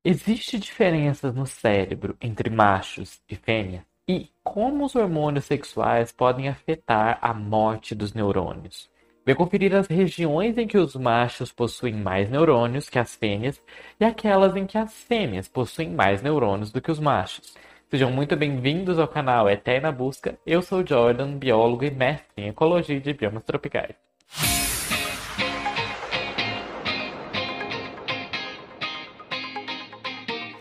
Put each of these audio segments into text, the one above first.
Existe diferenças no cérebro entre machos e fêmeas? E como os hormônios sexuais podem afetar a morte dos neurônios? Vem conferir as regiões em que os machos possuem mais neurônios que as fêmeas e aquelas em que as fêmeas possuem mais neurônios do que os machos. Sejam muito bem-vindos ao canal Eterna Busca. Eu sou o Jordan, biólogo e mestre em ecologia de biomas tropicais.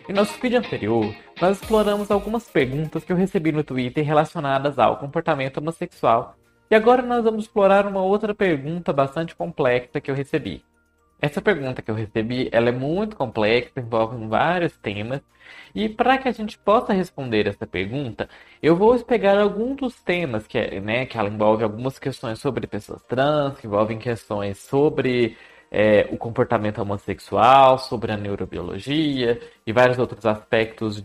Em nosso vídeo anterior, nós exploramos algumas perguntas que eu recebi no Twitter relacionadas ao comportamento homossexual. E agora nós vamos explorar uma outra pergunta bastante complexa que eu recebi. Essa pergunta que eu recebi, ela é muito complexa, envolve vários temas. E para que a gente possa responder essa pergunta, eu vou pegar alguns dos temas que ela envolve algumas questões sobre pessoas trans, que envolvem questões sobre o comportamento homossexual, sobre a neurobiologia e vários outros aspectos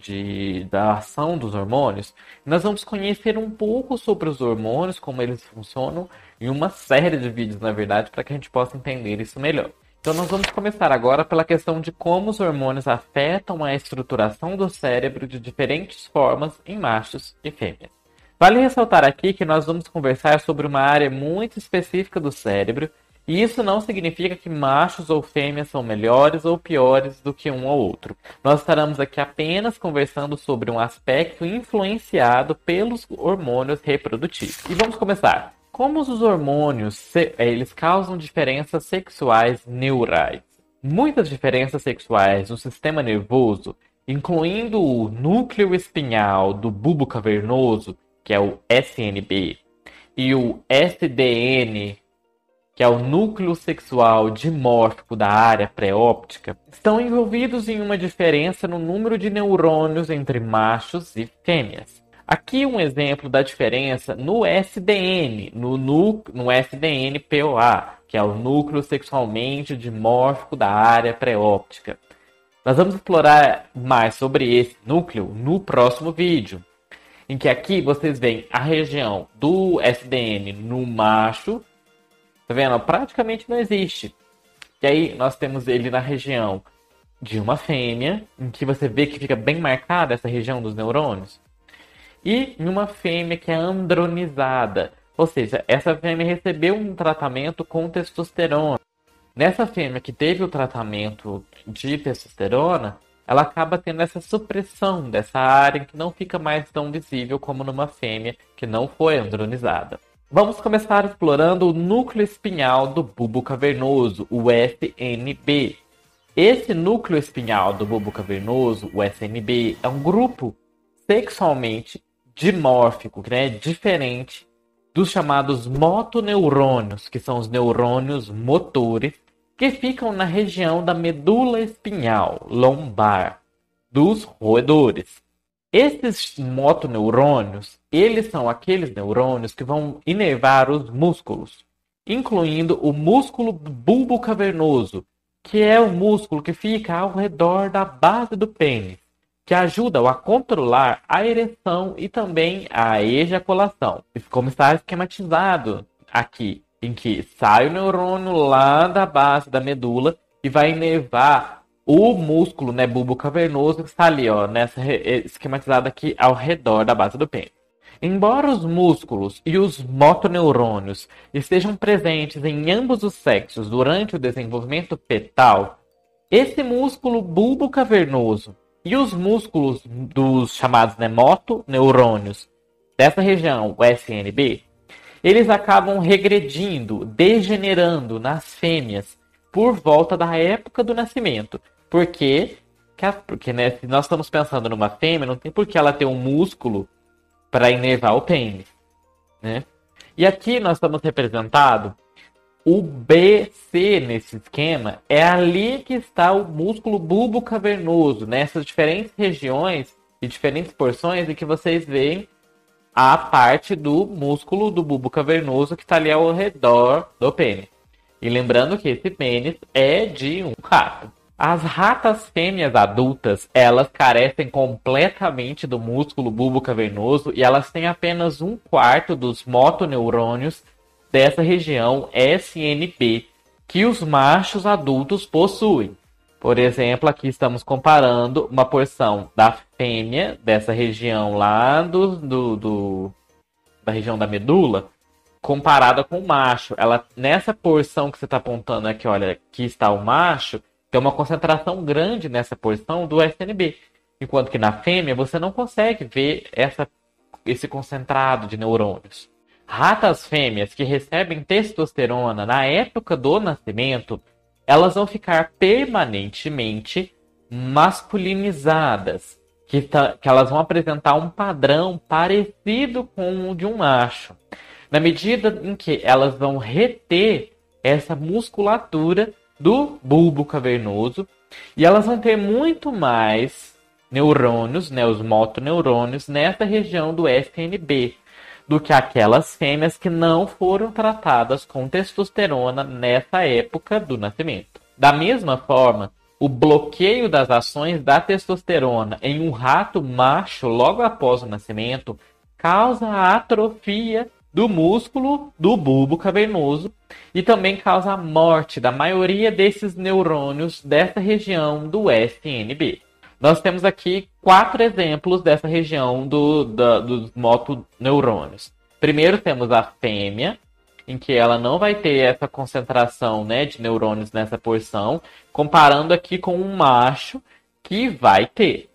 da ação dos hormônios. Nós vamos conhecer um pouco sobre os hormônios, como eles funcionam, em uma série de vídeos, na verdade, para que a gente possa entender isso melhor. Então nós vamos começar agora pela questão de como os hormônios afetam a estruturação do cérebro de diferentes formas em machos e fêmeas. Vale ressaltar aqui que nós vamos conversar sobre uma área muito específica do cérebro, e isso não significa que machos ou fêmeas são melhores ou piores do que um ou outro. Nós estaremos aqui apenas conversando sobre um aspecto influenciado pelos hormônios reprodutivos. E vamos começar. Como os hormônios eles causam diferenças sexuais neurais? Muitas diferenças sexuais no sistema nervoso, incluindo o núcleo espinhal do bulbo cavernoso, que é o SNB, e o SDN, que é o núcleo sexual dimórfico da área pré-óptica, estão envolvidos em uma diferença no número de neurônios entre machos e fêmeas. Aqui um exemplo da diferença no SDN, no SDN-POA, que é o núcleo sexualmente dimórfico da área pré-óptica. Nós vamos explorar mais sobre esse núcleo no próximo vídeo, em que aqui vocês veem a região do SDN no macho. Tá vendo? Praticamente não existe. E aí nós temos ele na região de uma fêmea, em que você vê que fica bem marcada essa região dos neurônios. E em uma fêmea que é andronizada. Ou seja, essa fêmea recebeu um tratamento com testosterona. Nessa fêmea que teve o tratamento de testosterona, ela acaba tendo essa supressão dessa área que não fica mais tão visível como numa fêmea que não foi andronizada. Vamos começar explorando o núcleo espinhal do bulbo cavernoso, o SNB. Esse núcleo espinhal do bulbo cavernoso, o SNB, é um grupo sexualmente dimórfico, diferente dos chamados motoneurônios, que são os neurônios motores, que ficam na região da medula espinhal lombar dos roedores. Esses motoneurônios, eles são aqueles neurônios que vão inervar os músculos, incluindo o músculo bulbo cavernoso, que é o músculo que fica ao redor da base do pênis, que ajuda a controlar a ereção e também a ejaculação. Como está esquematizado aqui, em que sai o neurônio lá da base da medula e vai inervar o músculo, bulbo cavernoso, que está ali, esquematizado aqui ao redor da base do pênis. Embora os músculos e os motoneurônios estejam presentes em ambos os sexos durante o desenvolvimento fetal, esse músculo bulbo cavernoso e os músculos dos chamados motoneurônios dessa região, o SNB, eles acabam regredindo, degenerando nas fêmeas por volta da época do nascimento. Porque se nós estamos pensando numa fêmea, não tem por que ela ter um músculo para inervar o pênis, né? E aqui nós estamos representado o BC nesse esquema, é ali que está o músculo bulbo cavernoso, nessas diferentes regiões e diferentes porções em que vocês veem a parte do músculo do bulbo cavernoso que está ali ao redor do pênis. E lembrando que esse pênis é de um rato. As ratas fêmeas adultas, elas carecem completamente do músculo bulbo cavernoso e elas têm apenas 1/4 dos motoneurônios dessa região SNB que os machos adultos possuem. Por exemplo, aqui estamos comparando uma porção da fêmea dessa região lá da região da medula, comparada com o macho. Ela, nessa porção que você está apontando aqui, olha, aqui está o macho, tem uma concentração grande nessa porção do SNB. Enquanto que na fêmea você não consegue ver esse concentrado de neurônios. Ratas fêmeas que recebem testosterona na época do nascimento, elas vão ficar permanentemente masculinizadas, que elas vão apresentar um padrão parecido com o de um macho, na medida em que elas vão reter essa musculatura do bulbo cavernoso e elas vão ter muito mais neurônios, né, os motoneurônios, nessa região do SNB, do que aquelas fêmeas que não foram tratadas com testosterona nessa época do nascimento. Da mesma forma, o bloqueio das ações da testosterona em um rato macho logo após o nascimento causa a atrofia do músculo do bulbo cavernoso e também causa a morte da maioria desses neurônios dessa região do SNB. Nós temos aqui 4 exemplos dessa região dos motoneurônios. Primeiro temos a fêmea, em que ela não vai ter essa concentração, né, de neurônios nessa porção, comparando aqui com um macho que vai ter,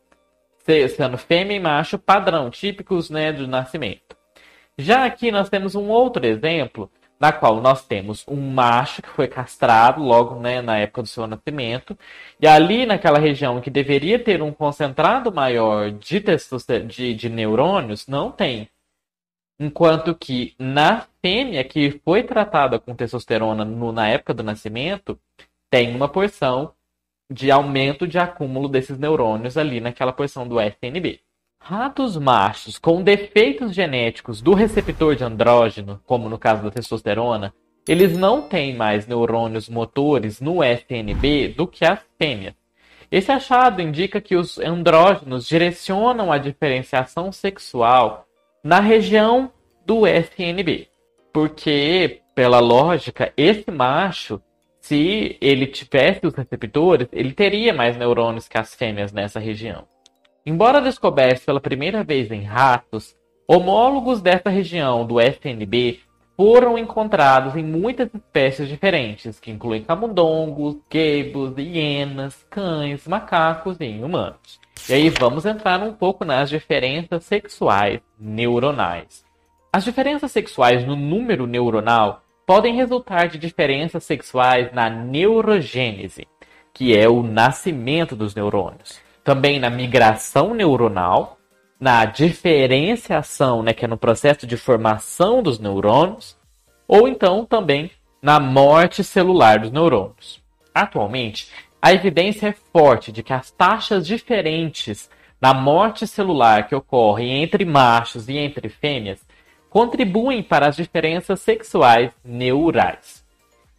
sendo fêmea e macho padrão, típicos, né, do nascimento. Já aqui nós temos um outro exemplo, na qual nós temos um macho que foi castrado logo, né, na época do seu nascimento, e ali naquela região que deveria ter um concentrado maior de neurônios, não tem. Enquanto que na fêmea que foi tratada com testosterona na época do nascimento, tem uma porção de aumento de acúmulo desses neurônios ali naquela porção do SNB. Ratos machos com defeitos genéticos do receptor de andrógeno, como no caso da testosterona, eles não têm mais neurônios motores no SNB do que as fêmeas. Esse achado indica que os andrógenos direcionam a diferenciação sexual na região do SNB. Porque, pela lógica, esse macho, se ele tivesse os receptores, ele teria mais neurônios que as fêmeas nessa região. Embora descobertos pela primeira vez em ratos, homólogos dessa região do SNB foram encontrados em muitas espécies diferentes, que incluem camundongos, guebos, hienas, cães, macacos e humanos. E aí vamos entrar um pouco nas diferenças sexuais neuronais. As diferenças sexuais no número neuronal podem resultar de diferenças sexuais na neurogênese, que é o nascimento dos neurônios. Também na migração neuronal, na diferenciação, né, que é no processo de formação dos neurônios, ou então também na morte celular dos neurônios. Atualmente, a evidência é forte de que as taxas diferentes na morte celular que ocorrem entre machos e entre fêmeas contribuem para as diferenças sexuais neurais.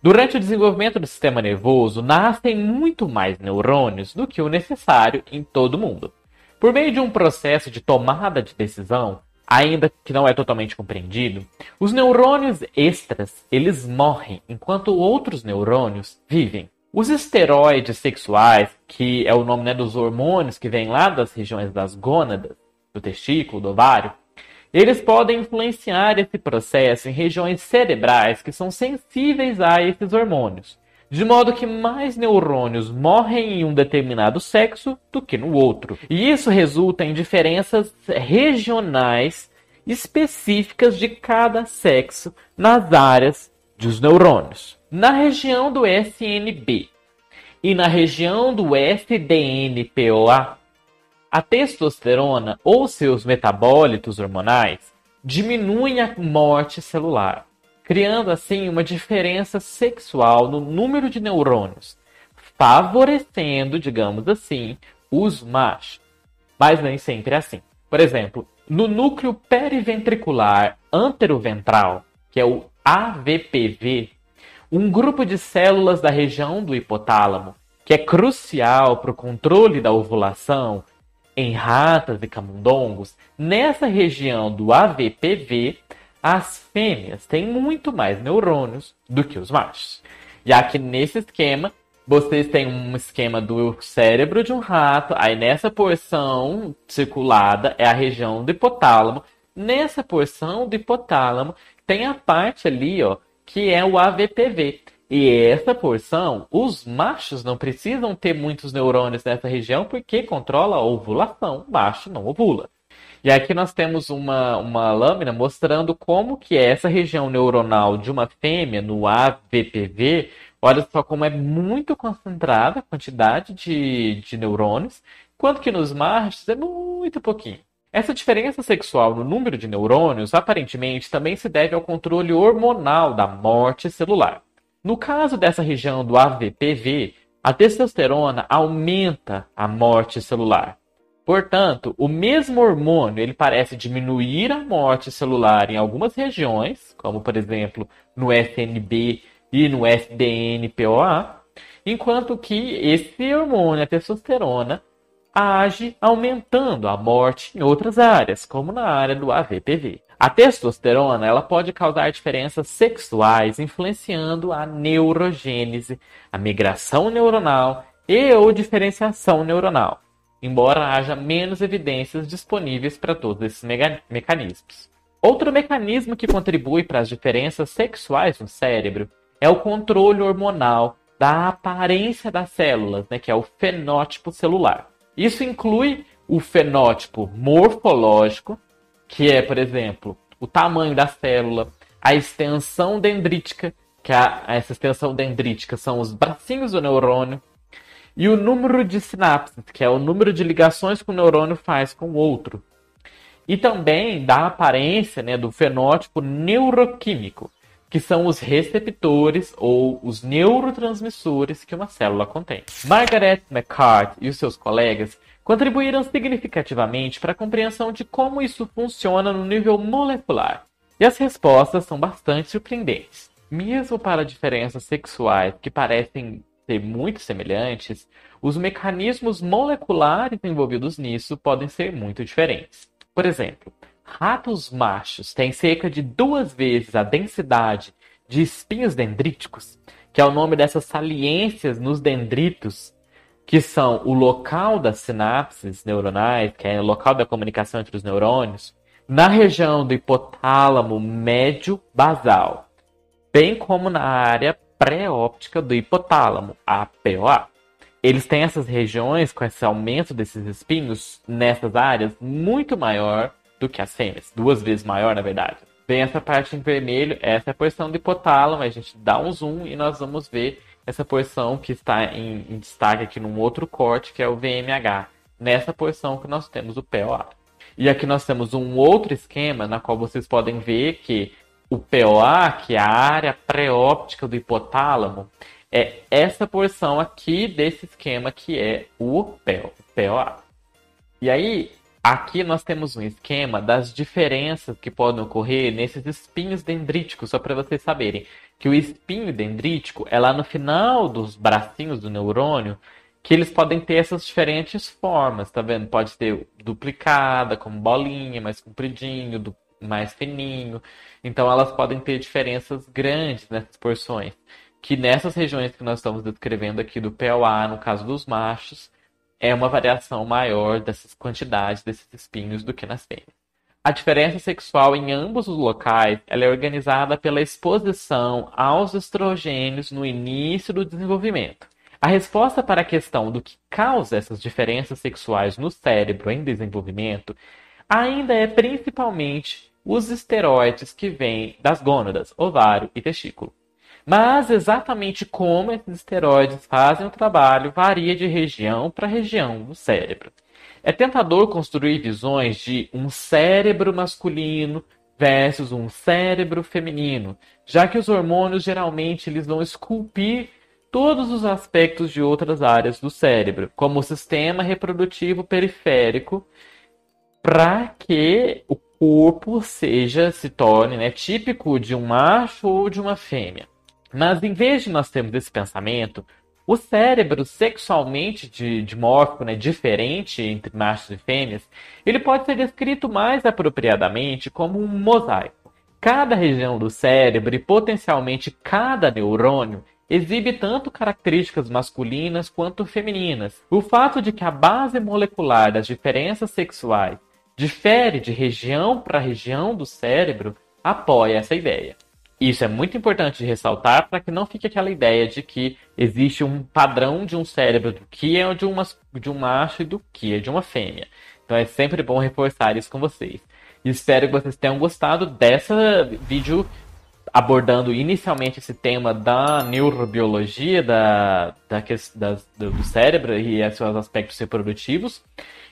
Durante o desenvolvimento do sistema nervoso, nascem muito mais neurônios do que o necessário em todo mundo. Por meio de um processo de tomada de decisão, ainda que não é totalmente compreendido, os neurônios extras, eles morrem, enquanto outros neurônios vivem. Os esteroides sexuais, que é o nome, né, dos hormônios que vêm lá das regiões das gônadas, do testículo, do ovário, eles podem influenciar esse processo em regiões cerebrais que são sensíveis a esses hormônios, de modo que mais neurônios morrem em um determinado sexo do que no outro. E isso resulta em diferenças regionais específicas de cada sexo nas áreas dos neurônios. Na região do SNB e na região do SDNPOA, a testosterona ou seus metabólitos hormonais diminuem a morte celular, criando assim uma diferença sexual no número de neurônios, favorecendo, digamos assim, os machos. Mas nem sempre é assim. Por exemplo, no núcleo periventricular anteroventral, que é o AVPV, um grupo de células da região do hipotálamo, que é crucial para o controle da ovulação, em ratas e camundongos, nessa região do AVPV, as fêmeas têm muito mais neurônios do que os machos. Já que nesse esquema, Vocês têm um esquema do cérebro de um rato, aí nessa porção circulada é a região do hipotálamo. Nessa porção do hipotálamo tem a parte ali, ó, que é o AVPV. E essa porção, os machos não precisam ter muitos neurônios nessa região porque controla a ovulação. Macho não ovula. E aqui nós temos uma lâmina mostrando como que é essa região neuronal de uma fêmea no AVPV. Olha só como é muito concentrada a quantidade de neurônios, enquanto que nos machos é muito pouquinho. Essa diferença sexual no número de neurônios aparentemente também se deve ao controle hormonal da morte celular. No caso dessa região do AVPV, a testosterona aumenta a morte celular. Portanto, o mesmo hormônio ele parece diminuir a morte celular em algumas regiões, como por exemplo no SNB e no SDNPOA, enquanto que esse hormônio, a testosterona, age aumentando a morte em outras áreas, como na área do AVPV. A testosterona ela pode causar diferenças sexuais, influenciando a neurogênese, a migração neuronal e ou diferenciação neuronal, embora haja menos evidências disponíveis para todos esses mecanismos. Outro mecanismo que contribui para as diferenças sexuais no cérebro é o controle hormonal da aparência das células, que é o fenótipo celular. Isso inclui o fenótipo morfológico, que é, por exemplo, o tamanho da célula, a extensão dendrítica, que essa extensão dendrítica são os bracinhos do neurônio, e o número de sinapses, que é o número de ligações que o neurônio faz com o outro. E também da aparência do fenótipo neuroquímico, que são os receptores ou os neurotransmissores que uma célula contém. Margaret McCart e os seus colegas contribuíram significativamente para a compreensão de como isso funciona no nível molecular. E as respostas são bastante surpreendentes. Mesmo para diferenças sexuais que parecem ser muito semelhantes, os mecanismos moleculares envolvidos nisso podem ser muito diferentes. Por exemplo, ratos machos têm cerca de 2 vezes a densidade de espinhos dendríticos, que é o nome dessas saliências nos dendritos, que são o local das sinapses neuronais, que é o local da comunicação entre os neurônios, na região do hipotálamo médio basal, bem como na área pré-óptica do hipotálamo, a POA. Eles têm essas regiões com esse aumento desses espinhos nessas áreas muito maior do que as fêmeas, 2 vezes maior na verdade. Vem essa parte em vermelho, essa é a porção do hipotálamo, a gente dá um zoom e nós vamos ver essa porção que está em destaque aqui num outro corte, que é o VMH, nessa porção que nós temos o POA. E aqui nós temos um outro esquema, na qual vocês podem ver que o POA, que é a área pré-óptica do hipotálamo, é essa porção aqui desse esquema que é o POA. E aí, aqui nós temos um esquema das diferenças que podem ocorrer nesses espinhos dendríticos, só para vocês saberem que o espinho dendrítico é lá no final dos bracinhos do neurônio, que eles podem ter essas diferentes formas, tá vendo? Pode ser duplicada, como bolinha, mais compridinho, mais fininho. Então elas podem ter diferenças grandes nessas porções, que nessas regiões que nós estamos descrevendo aqui do POA, no caso dos machos, é uma variação maior dessas quantidades desses espinhos do que nas fêmeas. A diferença sexual em ambos os locais ela é organizada pela exposição aos estrogênios no início do desenvolvimento. A resposta para a questão do que causa essas diferenças sexuais no cérebro em desenvolvimento ainda é principalmente os esteroides que vêm das gônadas, ovário e testículo. Mas exatamente como esses esteroides fazem o trabalho varia de região para região do cérebro. É tentador construir visões de um cérebro masculino versus um cérebro feminino, já que os hormônios geralmente eles vão esculpir todos os aspectos de outras áreas do cérebro, como o sistema reprodutivo periférico, para que o corpo se torne típico de um macho ou de uma fêmea. Mas em vez de nós termos esse pensamento, o cérebro sexualmente dimórfico, diferente entre machos e fêmeas, ele pode ser descrito mais apropriadamente como um mosaico. Cada região do cérebro e potencialmente cada neurônio exibe tanto características masculinas quanto femininas. O fato de que a base molecular das diferenças sexuais difere de região para região do cérebro apoia essa ideia. Isso é muito importante de ressaltar para que não fique aquela ideia de que existe um padrão de um cérebro do que é de um macho e do que é de uma fêmea. Então é sempre bom reforçar isso com vocês. Espero que vocês tenham gostado dessa vídeo abordando inicialmente esse tema da neurobiologia do cérebro e seus aspectos reprodutivos.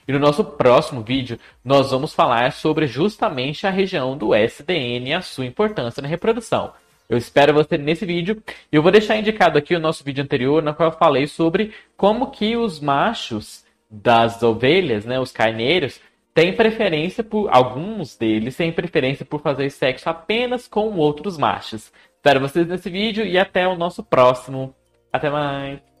E no nosso próximo vídeo, nós vamos falar sobre justamente a região do SDN e a sua importância na reprodução. Eu espero você nesse vídeo. E eu vou deixar indicado aqui o nosso vídeo anterior, na qual eu falei sobre como que os machos das ovelhas, né, os carneiros, têm preferência por... Alguns deles têm preferência por fazer sexo apenas com outros machos. Espero vocês nesse vídeo e até o nosso próximo. Até mais!